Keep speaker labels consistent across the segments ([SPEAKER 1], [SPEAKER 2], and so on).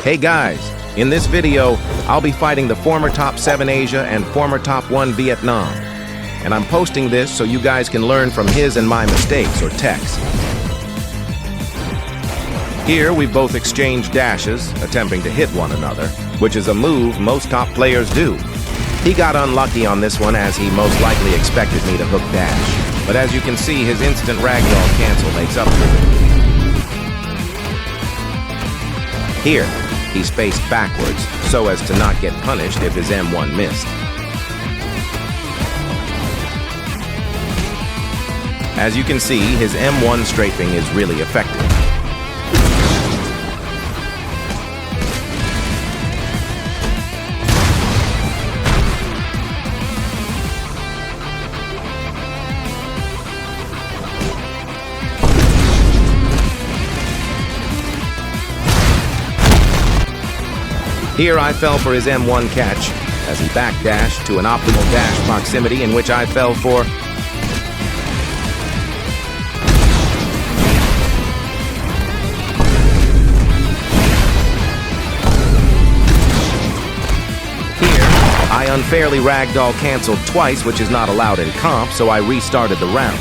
[SPEAKER 1] Hey guys, in this video, I'll be fighting the former top 7 Asia and former top 1 Vietnam. And I'm posting this so you guys can learn from his and my mistakes or techs. Here, we've both exchanged dashes, attempting to hit one another, which is a move most top players do. He got unlucky on this one as he most likely expected me to hook dash. But as you can see, his instant ragdoll cancel makes up for it. Here, he spaced backwards so as to not get punished if his M1 missed. As you can see, his M1 strafing is really effective. Here I fell for his M1 catch, as he backdashed to an optimal dash proximity in which I fell for. Here, I unfairly ragdoll canceled twice, which is not allowed in comp, so I restarted the round.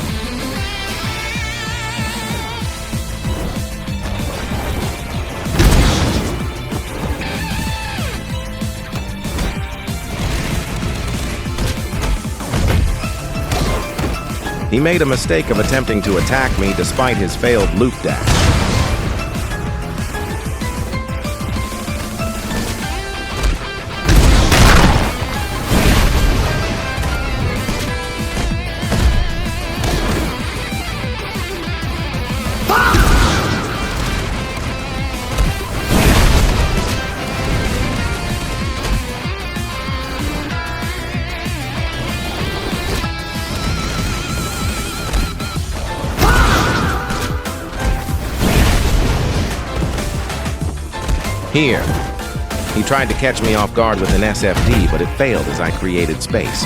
[SPEAKER 1] He made a mistake of attempting to attack me despite his failed loop dash. Here, he tried to catch me off guard with an SFD, but it failed as I created space.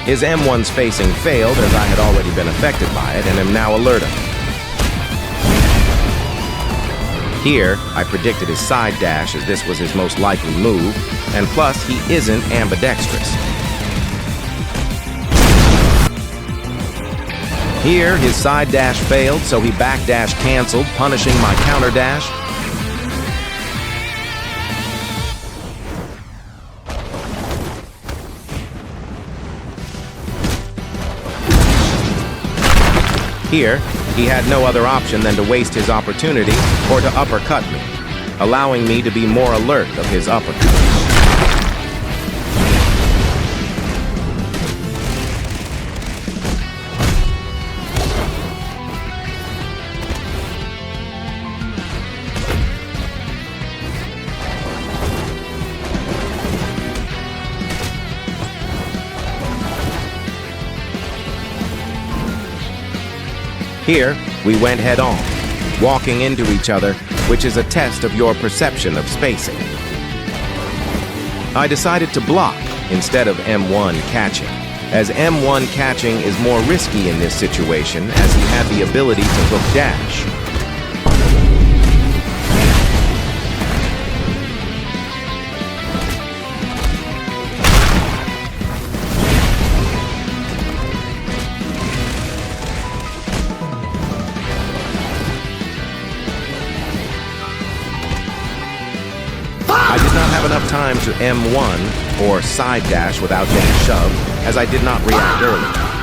[SPEAKER 1] His M1 spacing failed as I had already been affected by it and am now alerted. Here, I predicted his side dash as this was his most likely move, and plus he isn't ambidextrous. Here, his side dash failed, so he backdash canceled, punishing my counter dash. Here, he had no other option than to waste his opportunity or to uppercut me, allowing me to be more alert of his uppercut. Here, we went head-on, walking into each other, which is a test of your perception of spacing. I decided to block instead of M1 catching, as M1 catching is more risky in this situation as he had the ability to hook dash. I did not have enough time to M1 or side dash without getting shoved, as I did not react early.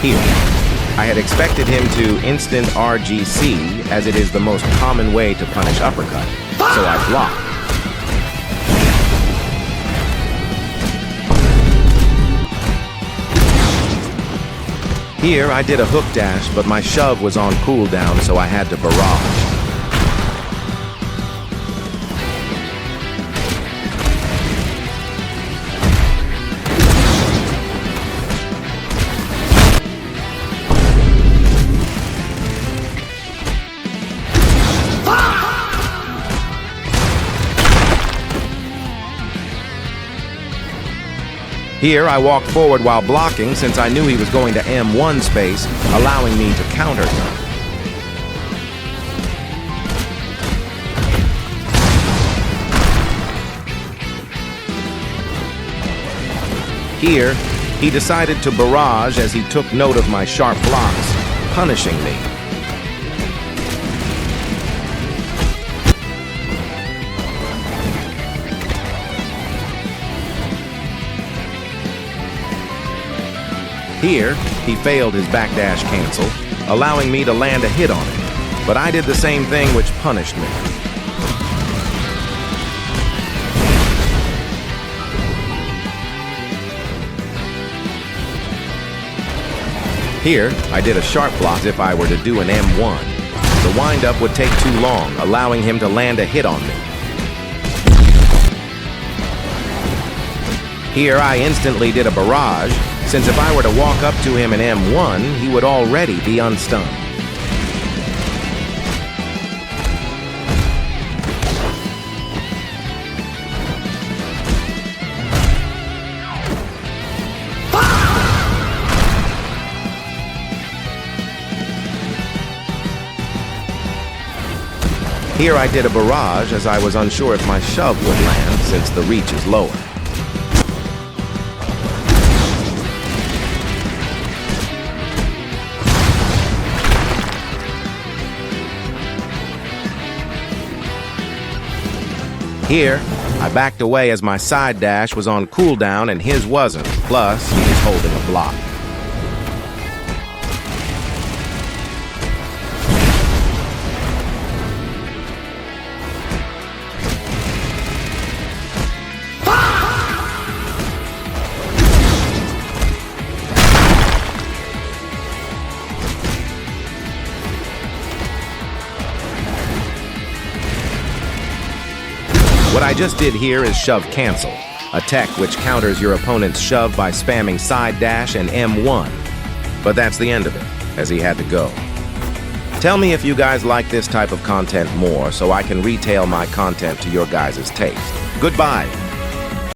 [SPEAKER 1] Here, I had expected him to instant RGC, as it is the most common way to punish uppercut, so I blocked. Here, I did a hook dash, but my shove was on cooldown, so I had to barrage. Here, I walked forward while blocking since I knew he was going to M1 space, allowing me to counter him. Here, he decided to barrage as he took note of my sharp blocks, punishing me. Here, he failed his backdash cancel, allowing me to land a hit on him, but I did the same thing, which punished me. Here, I did a sharp block as if I were to do an M1. The windup would take too long, allowing him to land a hit on me. Here, I instantly did a barrage, since if I were to walk up to him in M1, he would already be unstunned. Here I did a barrage as I was unsure if my shove would land since the reach is lower. Here, I backed away as my side dash was on cooldown and his wasn't, plus he was holding a block. What I just did here is shove cancel, a tech which counters your opponent's shove by spamming side dash and M1. But that's the end of it, as he had to go. Tell me if you guys like this type of content more so I can retail my content to your guys' taste. Goodbye.